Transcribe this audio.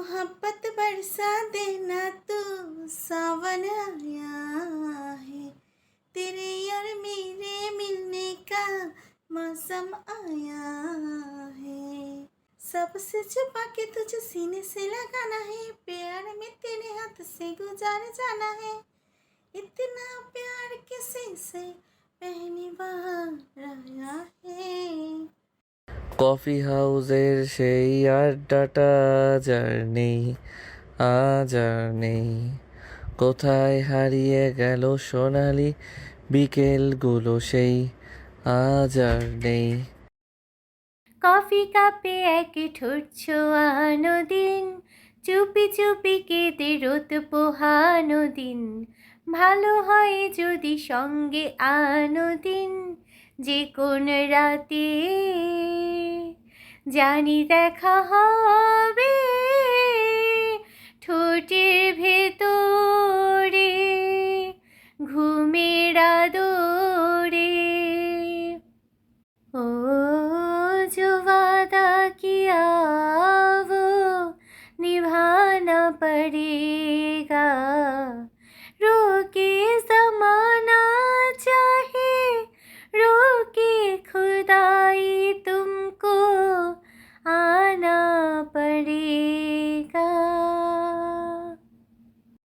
मोहब्बत बरसा देना तू, सावन आया है, तेरे और मेरे मिलने का मौसम आया है। सबसे छुपा के तुझे सीने से लगाना है, प्यार में तेरे हाथ से गुजार जाना है। इतना प्यार किसी से पहली बार आया है। কফি হাউসের সেই আড্ডাটা আজ আর নেই, আজ আর নেই। কোথায় হারিয়ে গেল সোনালি বিকেলগুলো সেই, আজ আর নেই। কফি কাপে এক ঠোঁট ছোঁয়ানো দিন, চুপি চুপি কেঁদে রোদ পোহানো দিন। ভালো হয় যদি সঙ্গে আনো দিন, যে কোন রাতে জানি দেখা হবে ঠোঁটের ভেতরে ঘুমের আদরে। ओ जो वादा किया वो निभाना पड़ेगा।